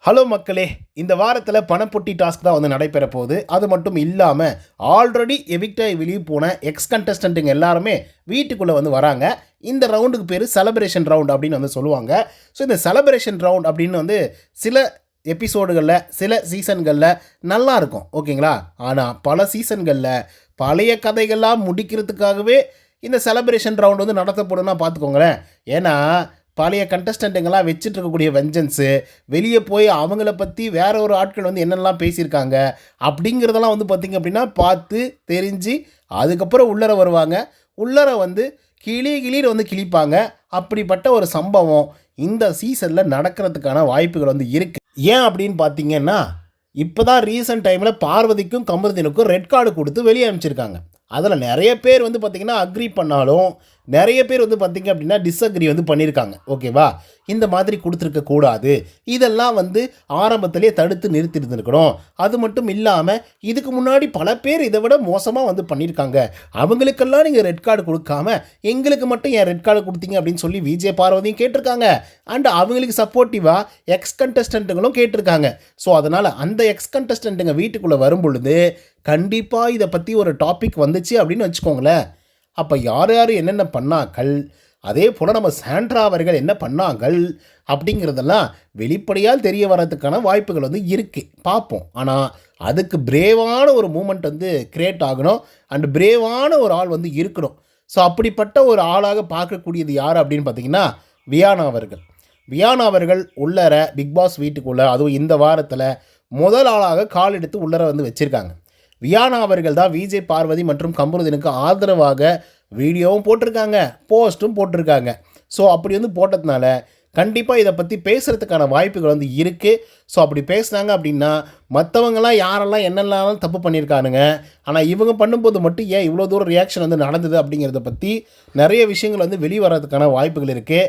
Hello மக்களே, இந்த வாரத்தில் பணப்பொட்டி டாஸ்க் தான் வந்து நடைபெற போகுது. அது மட்டும் இல்லாமல் ஆல்ரெடி எவிக்டாகி வெளியே போன எக்ஸ் கண்டஸ்டண்ட்டுங்க எல்லாருமே வீட்டுக்குள்ளே வந்து வராங்க. இந்த ரவுண்டுக்கு பேர் செலப்ரேஷன் ரவுண்ட் அப்படின்னு வந்து சொல்லுவாங்க. ஸோ இந்த செலப்ரேஷன் ரவுண்ட் அப்படின்னு வந்து சில எபிசோடுகளில் சில சீசன்களில் நல்லா இருக்கும், ஓகேங்களா? ஆனால் பல சீசன்களில் பழைய கதைகள்லாம் முடிக்கிறதுக்காகவே இந்த செலப்ரேஷன் ரவுண்ட் வந்து நடத்தப்படும்னா பார்த்துக்கோங்களேன். ஏன்னா பழைய கண்டஸ்டண்ட்டுங்கெல்லாம் வச்சுட்டு இருக்கக்கூடிய வெஞ்சன்ஸு வெளியே போய் அவங்கள பற்றி வேற ஒரு ஆட்கள் வந்து என்னெல்லாம் பேசியிருக்காங்க அப்படிங்கிறதெல்லாம் வந்து பார்த்திங்க அப்படின்னா பார்த்து தெரிஞ்சு அதுக்கப்புறம் உள்ளர வருவாங்க. உள்ளர வந்து கிளின்னு வந்து கிழிப்பாங்க. அப்படிப்பட்ட ஒரு சம்பவம் இந்த சீசனில் நடக்கிறதுக்கான வாய்ப்புகள் வந்து இருக்குது. ஏன் அப்படின்னு பார்த்தீங்கன்னா, இப்போ தான் ரீசன்ட் டைமில் பார்வதிக்கும் கமருதீனுக்கும் ரெட் கார்டு கொடுத்து வெளியே அனுப்பிச்சிருக்காங்க. அதில் நிறைய பேர் வந்து பார்த்திங்கன்னா அக்ரி பண்ணாலும் நிறைய பேர் வந்து பார்த்திங்க அப்படின்னா டிஸ்அக்ரி வந்து பண்ணியிருக்காங்க, ஓகேவா? இந்த மாதிரி கொடுத்துருக்க கூடாது, இதெல்லாம் வந்து ஆரம்பத்திலே தடுத்து நிறுத்திருந்துருக்கணும். அது மட்டும் இல்லாமல் இதுக்கு முன்னாடி பல பேர் இதை விட மோசமாக வந்து பண்ணியிருக்காங்க. அவங்களுக்கெல்லாம் நீங்கள் ரெட் கார்டு கொடுக்காம எங்களுக்கு மட்டும் ஏன் ரெட் கார்டு கொடுத்தீங்க அப்படின்னு சொல்லி விஜய் பார்வதியும் கேட்டிருக்காங்க. அண்ட் அவங்களுக்கு சப்போர்ட்டிவாக எக்ஸ் கண்டஸ்டண்ட்டுங்களும் கேட்டிருக்காங்க. ஸோ அதனால் அந்த எக்ஸ் கண்டஸ்டண்ட்டுங்க வீட்டுக்குள்ளே வரும் பொழுது கண்டிப்பாக இதை பற்றி ஒரு டாபிக் வந்துச்சு அப்படின்னு வச்சுக்கோங்களேன். அப்போ யார் யார் என்னென்ன பண்ணாங்கள், அதே போல் நம்ம சாண்ட்ரா அவர்கள் என்ன பண்ணாங்கள் அப்படிங்கிறதெல்லாம் வெளிப்படையால் தெரிய வரதுக்கான வாய்ப்புகள் வந்து இருக்குது, பார்ப்போம். ஆனால் அதுக்கு பிரேவான ஒரு மூமெண்ட் வந்து கிரியேட் ஆகணும். அண்ட் பிரேவான ஒரு ஆள் வந்து இருக்கணும். ஸோ அப்படிப்பட்ட ஒரு ஆளாக பார்க்கக்கூடியது யார் அப்படின்னு பார்த்தீங்கன்னா வியானா அவர்கள். வியானா அவர்கள் உள்ளர பிக்பாஸ் வீட்டுக்குள்ளே அதுவும் இந்த வாரத்தில் முதல் ஆளாக கால் எடுத்து உள்ளர வந்து வச்சுருக்காங்க. வியானா அவர்கள் தான் விஜய் பார்வதி மற்றும் கமருதீனுக்கு ஆதரவாக வீடியோவும் போட்டிருக்காங்க, போஸ்ட்டும் போட்டிருக்காங்க. ஸோ அப்படி வந்து போட்டதுனால கண்டிப்பாக இதை பற்றி பேசுகிறதுக்கான வாய்ப்புகள் வந்து இருக்குது. ஸோ அப்படி பேசுனாங்க அப்படின்னா மற்றவங்களாம் யாரெல்லாம் என்னெல்லாம் தப்பு பண்ணியிருக்கானுங்க, ஆனால் இவங்க பண்ணும்போது மட்டும் ஏன் இவ்வளோ தூரம் ரியாக்ஷன் வந்து நடந்தது அப்படிங்கிறத பற்றி நிறைய விஷயங்கள் வந்து வெளிவரதுக்கான வாய்ப்புகள் இருக்குது.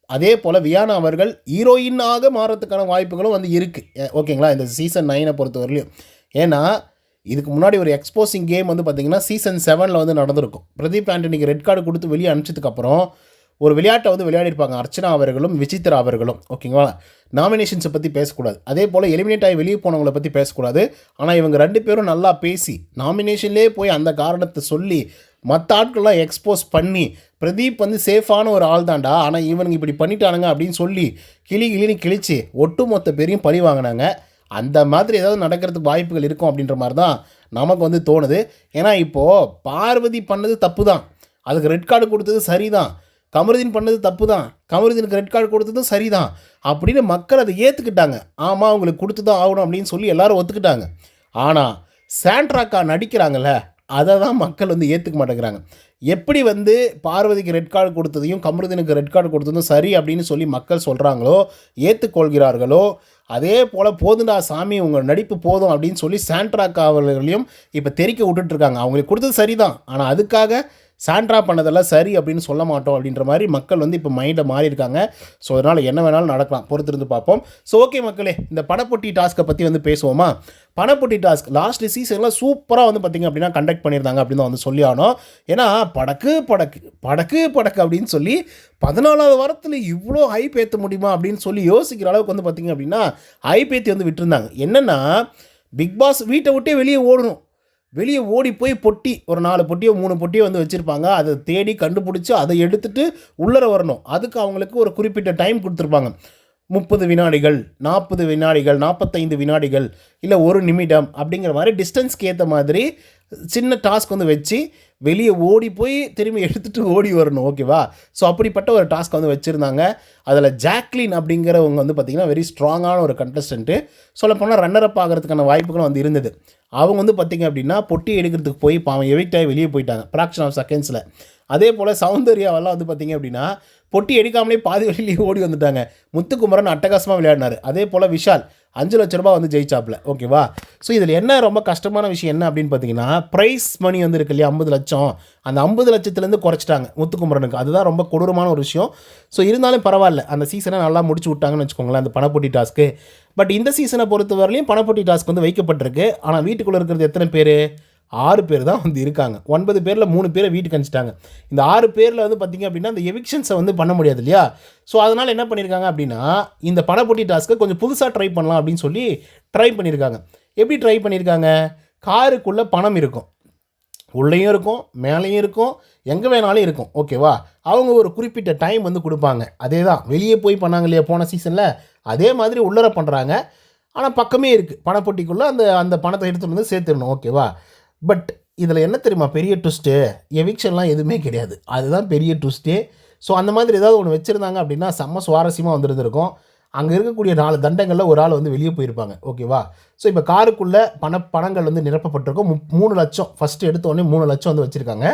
அதே போல் வியானா அவர்கள் ஹீரோயினாக மாறதுக்கான வாய்ப்புகளும் வந்து இருக்குது, ஓகேங்களா? இந்த சீசன் 9 பொறுத்தவரையிலையும். ஏன்னா இதுக்கு முன்னாடி ஒரு எக்ஸ்போசிங் கேம் வந்து பார்த்திங்கன்னா சீசன் 7 வந்து நடந்திருக்கும். பிரதீப் ஆண்டனிக்கு ரெட் கார்டு கொடுத்து வெளியே அனுப்பிச்சதுக்கப்புறம் ஒரு விளையாட்டை வந்து விளையாடிருப்பாங்க அர்ச்சனா அவர்களும் விசித்ரா அவர்களும், ஓகேங்களா? நாமினேஷன்ஸை பற்றி பேசக்கூடாது, அதே போல் எலிமினேட் ஆகி வெளியே போனவங்களை பற்றி பேசக்கூடாது. ஆனால் இவங்க 2 பேரும் நல்லா பேசி நாமினேஷன்லேயே போய் அந்த காரணத்தை சொல்லி மற்ற ஆட்கள்லாம் எக்ஸ்போஸ் பண்ணி பிரதீப் வந்து சேஃபான ஒரு ஆள் தான்டா, ஆனால் இவனுங்க இப்படி பண்ணிட்டானுங்க அப்படின்னு சொல்லி கிளின்னு கிழிச்சு ஒட்டுமொத்த பேரையும் பழி வாங்கினாங்க. அந்த மாதிரி ஏதாவது நடக்கிறதுக்கு வாய்ப்புகள் இருக்கும் அப்படின்ற மாதிரி தான் நமக்கு வந்து தோணுது. ஏன்னா இப்போது பார்வதி பண்ணது தப்பு தான், அதுக்கு ரெட் கார்டு கொடுத்தது சரி தான். கமருதீன் பண்ணது தப்பு தான், கமருதீனுக்கு ரெட் கார்டு கொடுத்ததும் சரி தான் அப்படின்னு மக்கள் அதை ஏற்றுக்கிட்டாங்க. ஆமாம், அவங்களுக்கு கொடுத்து தான் ஆகணும் அப்படின்னு சொல்லி எல்லோரும் ஒத்துக்கிட்டாங்க. ஆனால் சாண்ட்ராக்கா நடிக்கிறாங்கல்ல, அதை தான் மக்கள் வந்து ஏற்றுக்க மாட்டேங்கிறாங்க. எப்படி வந்து பார்வதிக்கு ரெட் கார்டு கொடுத்ததையும் கமருதீனுக்கு ரெட் கார்டு கொடுத்ததும் சரி அப்படின்னு சொல்லி மக்கள் சொல்கிறாங்களோ, ஏற்றுக்கொள்கிறார்களோ, அதே போல் போதுண்டா சாமி உங்கள் நடிப்பு போதும் அப்படின்னு சொல்லி சாண்ட்ராக்கா அவர்களையும் இப்போ தெரிக்க விட்டுட்ருக்காங்க. அவங்களுக்கு கொடுத்தது சரி தான், ஆனால் அதுக்காக சாண்ட்ரா பண்ணதெல்லாம் சரி அப்படின்னு சொல்ல மாட்டோம் அப்படின்ற மாதிரி மக்கள் வந்து இப்போ மைண்டை மாறியிருக்காங்க. ஸோ அதனால் என்ன வேணாலும் நடக்கலாம், பொறுத்திருந்து பார்ப்போம். ஸோ ஓகே மக்களே, இந்த பணப்பொட்டி டாஸ்க்கை பற்றி வந்து பேசுவோமா? பணப்பொட்டி டாஸ்க் லாஸ்ட் சீசனில் சூப்பராக வந்து பார்த்திங்க அப்படின்னா கண்டக்ட் பண்ணியிருந்தாங்க அப்படின்னு தான் வந்து சொல்லி ஆனோம். ஏன்னா படக்கு படக்கு படக்கு படக்கு அப்படின்னு சொல்லி 14வது வாரத்தில் இவ்வளோ ஹைப் ஏற்ற முடியுமா அப்படின்னு சொல்லி யோசிக்கிற அளவுக்கு வந்து பார்த்திங்க அப்படின்னா ஹைப் ஏற்றி வந்து விட்டுருந்தாங்க. என்னென்னா பிக்பாஸ் வீட்டை விட்டே வெளியே ஓடணும், வெளியே ஓடி போய் பொட்டி ஒரு 4 பொட்டியோ 3 பொட்டியோ வந்து வச்சுருப்பாங்க. அதை தேடி கண்டுபிடிச்சி அதை எடுத்துகிட்டு உள்ளர வரணும். அதுக்கு அவங்களுக்கு ஒரு குறிப்பிட்ட டைம் கொடுத்துருப்பாங்க. 30 வினாடிகள், 40 வினாடிகள், 45 வினாடிகள், இல்லை 1 நிமிடம் அப்படிங்கிற மாதிரி டிஸ்டன்ஸ்க்கு ஏற்ற மாதிரி சின்ன டாஸ்க் வந்து வச்சு வெளியே ஓடி போய் திரும்பி எடுத்துகிட்டு ஓடி வரணும், ஓகேவா? ஸோ அப்படிப்பட்ட ஒரு டாஸ்க் வந்து வச்சுருந்தாங்க. அதில் ஜாக்லின் அப்படிங்கிறவங்க வந்து பார்த்திங்கன்னா வெரி ஸ்ட்ராங்கான ஒரு கண்டஸ்டண்ட்டு. சொல்லப்போனால் ரன்னரப் ஆகிறதுக்கான வாய்ப்புகளும் வந்து இருந்தது. அவங்க வந்து பார்த்திங்க அப்படின்னா பொட்டி எடுக்கிறதுக்கு போய் பாவம் எவிக்ட் ஆகி வெளியே போயிட்டாங்க ஃப்ராக்ஷன் ஆஃப் செகண்ட்ஸில். அதே போல் சௌந்தர்யாவெல்லாம் வந்து பார்த்திங்க அப்படின்னா பொட்டி எடுக்காமலே பாதி வழியிலேயே ஓடி வந்துட்டாங்க. முத்துக்குமரன் அட்டகாசமாக விளையாடினார். அதே போல் விஷால் 5 லட்ச ரூபா வந்து ஜெயிச்சாப்பில், ஓகேவா? ஸோ இதில் என்ன ரொம்ப கஷ்டமான விஷயம் என்ன அப்படின்னு பார்த்தீங்கன்னா ப்ரைஸ் மணி வந்து இருக்கு இல்லையா, 50 லட்சம், அந்த 50 லட்சத்துலேருந்து குறைச்சிட்டாங்க முத்துக்குமரனுக்கு. அதுதான் ரொம்ப கொடூரமான ஒரு விஷயம். ஸோ இருந்தாலும் பரவாயில்ல, அந்த சீசனை நல்லா முடிச்சு விட்டாங்கன்னு வச்சுக்கோங்களேன், அந்த பணப்பொட்டி டாஸ்க்கு. பட் இந்த சீசனை பொறுத்த வரலையும் பணப்பொட்டி டாஸ்க் வந்து வைக்கப்பட்டிருக்கு. ஆனால் வீட்டுக்குள்ளே இருக்கிறது எத்தனை பேர்? 6 பேர் தான் வந்து இருக்காங்க. 9 பேரில் 3 பேரை வீட்டுக்கு அனுப்பிச்சிட்டாங்க. இந்த 6 பேரில் வந்து பார்த்திங்க அப்படின்னா அந்த எவிக்ஷன்ஸை வந்து பண்ண முடியாது இல்லையா? ஸோ அதனால் என்ன பண்ணியிருக்காங்க அப்படின்னா, இந்த பணப்பொட்டி டாஸ்க்கை கொஞ்சம் புதுசாக ட்ரை பண்ணலாம் அப்படின்னு சொல்லி ட்ரை பண்ணியிருக்காங்க. எப்படி ட்ரை பண்ணியிருக்காங்க? காருக்குள்ளே பணம் இருக்கும், உள்ளேயும் இருக்கும், மேலேயும் இருக்கும், எங்கே வேணாலும் இருக்கும். ஓகேவா? அவங்க ஒரு குறிப்பிட்ட டைம் வந்து கொடுப்பாங்க. அதே தான் வெளியே போய் பண்ணாங்க இல்லையா போன சீசனில், அதே மாதிரி உள்ளர பண்ணுறாங்க. ஆனால் பக்கமே இருக்குது, பணப்பொட்டிக்குள்ளே அந்த அந்த பணத்தை எடுத்துகிட்டு வந்து சேர்த்துடணும். ஓகேவா? பட் இதில் என்ன தெரியுமா பெரிய ட்விஸ்ட்டு? எவிக்ஷன்லாம் எதுவுமே கிடையாது. அதுதான் பெரிய ட்விஸ்ட்டே. ஸோ அந்த மாதிரி ஏதாவது ஒன்று வச்சுருந்தாங்க அப்படின்னா செம்ம சுவாரஸ்யமாக வந்துருந்துருக்கும். அங்கே இருக்கக்கூடிய 4 தண்டங்களில் ஒரு ஆள் வந்து வெளியே போயிருப்பாங்க. ஓகேவா? ஸோ இப்போ காருக்குள்ளே பணங்கள் வந்து நிரப்பப்பட்டிருக்கும். 3 லட்சம் ஃபஸ்ட்டு எடுத்தோடனே 3 லட்சம் வந்து வச்சுருக்காங்க.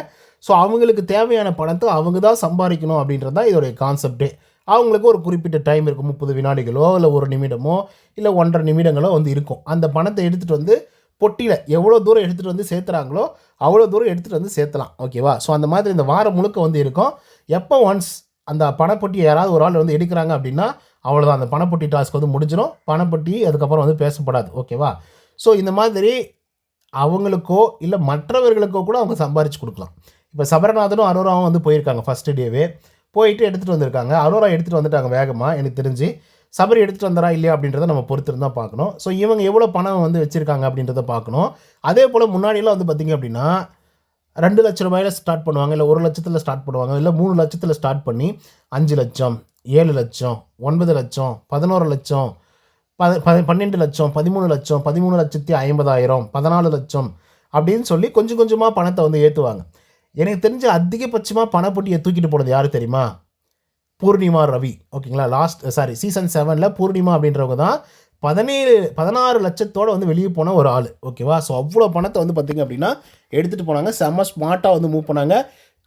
ஸோ அவங்களுக்கு தேவையான பணத்தை அவங்க தான் சம்பாதிக்கணும் அப்படின்றது தான் இதோடைய கான்செப்டே. அவங்களுக்கு ஒரு குறிப்பிட்ட டைம் இருக்கும், 30 வினாடிகளோ இல்லை 1 நிமிடமோ இல்லை 1.5 நிமிடங்களோ வந்து இருக்கும். அந்த பணத்தை எடுத்துகிட்டு வந்து பொட்டியில் எவ்வளோ தூரம் எடுத்துகிட்டு வந்து சேர்த்துறாங்களோ அவ்வளோ தூரம் எடுத்துகிட்டு வந்து சேர்த்தலாம். ஓகேவா? ஸோ அந்த மாதிரி இந்த வாரம் முழுக்க வந்து இருக்கும். எப்போ ஒன்ஸ் அந்த பணப்பொட்டியை யாராவது ஒரு ஆள் வந்து எடுக்கிறாங்க அப்படின்னா அவ்வளோதான், அந்த பணப்பொட்டி டாஸ்க் வந்து முடிஞ்சிடும். பணப்பொட்டி அதுக்கப்புறம் வந்து பேசப்படாது. ஓகேவா? ஸோ இந்த மாதிரி அவங்களுக்கோ இல்லை மற்றவர்களுக்கோ கூட அவங்க சம்பாரித்து கொடுக்கலாம். இப்போ சபரநாதனும் அரோராவும் வந்து போயிருக்காங்க ஃபஸ்ட்டு டேவே, போயிட்டு எடுத்துகிட்டு வந்திருக்காங்க. அரோரா எடுத்துகிட்டு வந்துட்டாங்க வேகமாக எனக்கு தெரிஞ்சு. சபரி எடுத்துகிட்டு வந்தாரா இல்லையா அப்படின்றத நம்ம பொறுத்திருந்து தான் பார்க்கணும். ஸோ இவங்க எவ்வளோ பணம் வந்து வச்சுருக்காங்க அப்படின்றத பார்க்கணும். அதே போல் முன்னாடியெல்லாம் வந்து பார்த்திங்க அப்படின்னா 2 லட்ச ரூபாயில் ஸ்டார்ட் பண்ணுவாங்க, இல்லை 1 லட்சத்தில் ஸ்டார்ட் பண்ணுவாங்க, இல்லை 3 லட்சத்தில் ஸ்டார்ட் பண்ணி 5 லட்சம், 7 லட்சம், 9 லட்சம், 11 லட்சம், 12 லட்சம், 13 லட்சம், 13,50,000, 14 லட்சம் அப்படின்னு சொல்லி கொஞ்சம் கொஞ்சமாக பணத்தை வந்து ஏற்றுவாங்க. எனக்கு தெரிஞ்ச அதிகபட்சமாக பணப்பொட்டியை தூக்கிட்டு போனது யார் தெரியுமா? பூர்ணிமா ரவி. ஓகேங்களா? சீசன் 7ல் பூர்ணிமா அப்படின்றவங்க தான் 16 லட்சத்தோடு வந்து வெளியே போன ஒரு ஆள். ஓகேவா? ஸோ அவ்வளோ பணத்தை வந்து பார்த்திங்க அப்படின்னா எடுத்துகிட்டு போனாங்க. செம்ம ஸ்மார்ட்டாக வந்து மூவ் பண்ணாங்க.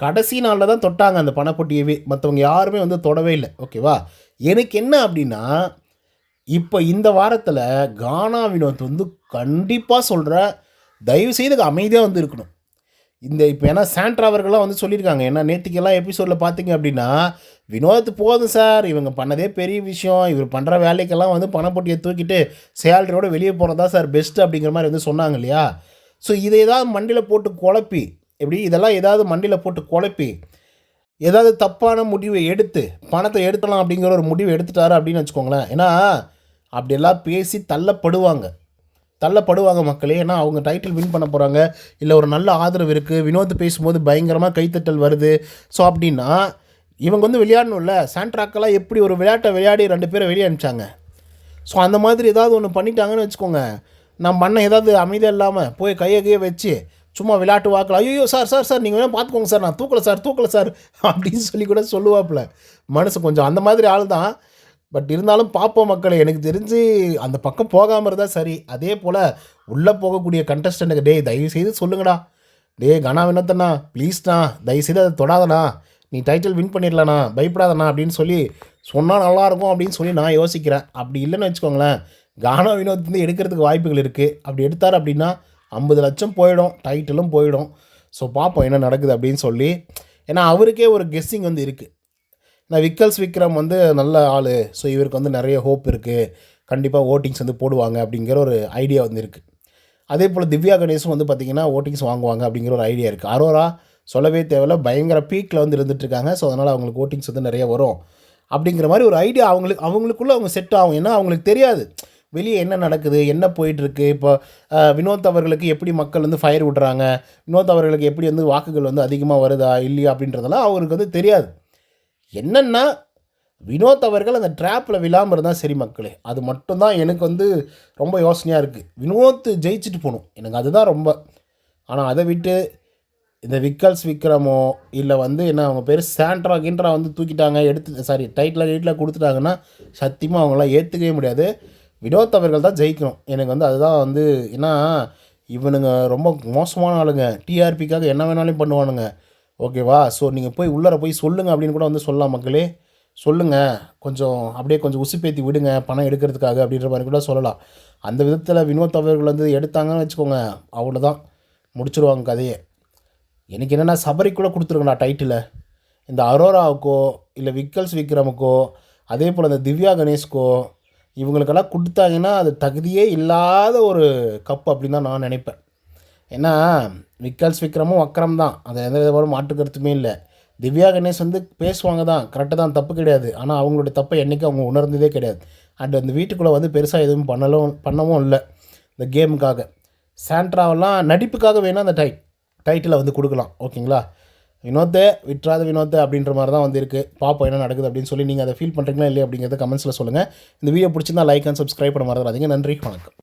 கடைசி நாளில் தான் தொட்டாங்க அந்த பணப்பொட்டியவே, மற்றவங்க யாருமே வந்து தொடவே இல்லை. ஓகேவா? எனக்கு என்ன அப்படின்னா, இப்போ இந்த வாரத்தில் கானா வினோத் வந்து கண்டிப்பாக சொல்கிறேன், தயவுசெய்து அமைதியாக வந்து இருக்கணும். இப்போ ஏன்னா சாண்ட்ரா அவர்கள்லாம் வந்து சொல்லியிருக்காங்க. ஏன்னா நேற்றுக்கெல்லாம் எபிசோடில் பார்த்தீங்க அப்படின்னா, வினோத் போதும் சார், இவங்க பண்ணதே பெரிய விஷயம், இவர் பண்ணுற வேலைக்கெல்லாம் வந்து பணப்பொட்டியை தூக்கிட்டு சேலரியோடு வெளியே போகிறதா சார் பெஸ்ட்டு அப்படிங்கிற மாதிரி வந்து சொன்னாங்க இல்லையா? ஸோ இதை ஏதாவது மண்டியில் போட்டு குழப்பி, இதெல்லாம் ஏதாவது மண்டியில் போட்டு குழப்பி ஏதாவது தப்பான முடிவை எடுத்து பணத்தை எடுக்கலாம் அப்படிங்கிற ஒரு முடிவு எடுத்துட்டாரு அப்படின்னு வச்சுக்கோங்களேன். ஏன்னா அப்படியெல்லாம் பேசி தள்ளப்படுவாங்க மக்களே. ஏன்னா அவங்க டைட்டில் வின் பண்ண போகிறாங்க, இல்லை ஒரு நல்ல ஆதரவு இருக்குது, வினோத் பேசும்போது பயங்கரமாக கைத்தட்டல் வருது. ஸோ அப்படின்னா இவங்க வந்து விளையாடணும்ல. சாண்ட்ராக்கெல்லாம் எப்படி ஒரு விளையாட்டை விளையாடி 2 பேரை வெளியே அனுப்பிச்சாங்க. ஸோ அந்த மாதிரி ஏதாவது ஒன்று பண்ணிட்டாங்கன்னு வச்சுக்கோங்க, நம்ம அண்ணன் ஏதாவது அமைதியாக இல்லாமல் போய் கையை வச்சு சும்மா விளையாட்டு வாக்கில் ஐயோ சார் நீங்கள் வேணால் பார்த்துக்கோங்க சார், நான் தூக்கலை சார் அப்படின்னு சொல்லி கூட சொல்லுவாப்புல. மனசு கொஞ்சம் அந்த மாதிரி ஆள் தான். பட் இருந்தாலும் பார்ப்போம் மக்களை. எனக்கு தெரிஞ்சு அந்த பக்கம் போகாமல் இருந்தால் சரி. அதே போல் உள்ளே போகக்கூடிய கண்டஸ்டண்ட்டுக்கு தயவுசெய்து சொல்லுங்கடா, கனா வினோத்தண்ணா ப்ளீஸ்ண்ணா, தயவுசெய்து அதை தொடாதண்ணா, நீ டைட்டில் வின் பண்ணிடலண்ணா, பயப்படாதண்ணா அப்படின்னு சொல்லி சொன்னால் நல்லாயிருக்கும் அப்படின்னு சொல்லி நான் யோசிக்கிறேன். அப்படி இல்லைன்னு வச்சுக்கோங்களேன், கானா வினோத் வந்து எடுக்கிறதுக்கு வாய்ப்புகள் இருக்குது. அப்படி எடுத்தார் அப்படின்னா 50 லட்சம் போயிடும், டைட்டிலும் போயிடும். ஸோ பார்ப்போம் என்ன நடக்குது அப்படின்னு சொல்லி. ஏன்னா அவருக்கே ஒரு கெஸ்ஸிங் வந்து இருக்குது. நான் விக்ரம் வந்து நல்ல ஆள், ஸோ இவருக்கு வந்து நிறைய ஹோப் இருக்குது, கண்டிப்பாக ஓட்டிங்ஸ் வந்து போடுவாங்க அப்படிங்கிற ஒரு ஐடியா வந்து இருக்குது. அதே போல் திவ்யா கணேஷும் வந்து பார்த்திங்கன்னா ஓட்டிங்ஸ் வாங்குவாங்க அப்படிங்கிற ஒரு ஐடியா இருக்குது. அரோரா சொல்லவே தேவையில்ல, பயங்கர பீக்கில் வந்து இருந்துகிட்ருக்காங்க. ஸோ அதனால் அவங்களுக்கு ஓட்டிங்ஸ் வந்து நிறைய வரும் அப்படிங்கிற மாதிரி ஒரு ஐடியா அவங்களுக்குள்ளே அவங்க செட் ஆகும். ஏன்னா அவங்களுக்கு தெரியாது வெளியே என்ன நடக்குது, என்ன போயிட்டுருக்கு. இப்போ வினோத் அவர்களுக்கு எப்படி மக்கள் வந்து ஃபயர் விடுறாங்க, வினோத் அவர்களுக்கு எப்படி வந்து வாக்குகள் வந்து அதிகமாக வருதா இல்லையா அப்படின்றதெல்லாம் அவருக்கு வந்து தெரியாது. என்னென்னா வினோத் அவர்கள் அந்த ட்ராப்பில் விழாமல் இருந்தால் சரி மக்களே. அது மட்டும்தான் எனக்கு வந்து ரொம்ப யோசனையாக இருக்குது. வினோத் ஜெயிச்சுட்டு போகணும், எனக்கு அதுதான் ரொம்ப. ஆனால் அதை விட்டு இந்த விக்ரமோ இல்லை வந்து என்ன அவங்க பேர் சாண்ட்ரா வந்து தூக்கிட்டாங்க, டைட்டில் கொடுத்துட்டாங்கன்னா சத்தியமாக அவங்களாம் ஏற்றுக்கவே முடியாது. வினோத் அவர்கள் தான் ஜெயிக்கணும். எனக்கு வந்து அதுதான் வந்து, ஏன்னா இவனுங்க ரொம்ப மோசமான ஆளுங்க, டிஆர்பிக்காக என்ன வேணாலும் பண்ணுவானுங்க. ஓகேவா? ஸோ நீங்கள் போய் உள்ளர போய் சொல்லுங்கள் அப்படின்னு கூட வந்து சொல்லலாம் மக்களே. சொல்லுங்கள், கொஞ்சம் உசுப்பேற்றி விடுங்க பணம் எடுக்கிறதுக்காக அப்படின்ற மாதிரி கூட சொல்லலாம். அந்த விதத்தில் வினோத் அவர்கள் வந்து எடுத்தாங்கன்னு வச்சுக்கோங்க, அவ்வளோதான், முடிச்சுடுவாங்க கதையை. எனக்கு என்னென்னா சபரி கூட கொடுத்துருங்கண்ணா டைட்டில். இந்த அரோராவுக்கோ இல்லை விக்ரமுக்கோ அதே போல் இந்த திவ்யா கணேஷ்கோ இவங்களுக்கெல்லாம் கொடுத்தாங்கன்னா அது தகுதியே இல்லாத ஒரு கப் அப்படின்னு தான் நான் நினைப்பேன். ஏன்னா விக்ரமும் வக்கரம் தான், அது எந்த விதமான மாற்று கருத்துமே இல்லை. திவ்யா கணேஷ் வந்து பேசுவாங்க தான், கரெக்டு தான், தப்பு கிடையாது. ஆனால் அவங்களுடைய தப்பை என்றைக்கும் அவங்க உணர்ந்ததே கிடையாது. அண்ட் அந்த வீட்டுக்குள்ளே வந்து பெருசாக எதுவும் பண்ணவும் இல்லை இந்த கேமுக்காக. சாண்ட்ராவெல்லாம் நடிப்புக்காக வேணால் அந்த டைட்டிலை வந்து கொடுக்கலாம், ஓகேங்களா. வினோத்தை விட்றாத வினோத்தை அப்படின்ற மாதிரி தான் வந்து இருக்குது. பார்ப்போம் என்ன நடக்குது அப்படின்னு சொல்லி நீங்கள் அதை ஃபீல் பண்ணுறீங்களா இல்லையா அப்படிங்கிறத கமெண்ட்ஸில் சொல்லுங்கள். இந்த வீடியோ பிடிச்சிருந்தா லைக் அண்ட் சப்ஸ்கிரைப் பண்ண மறந்துடாதீங்க. நன்றி, வணக்கம்.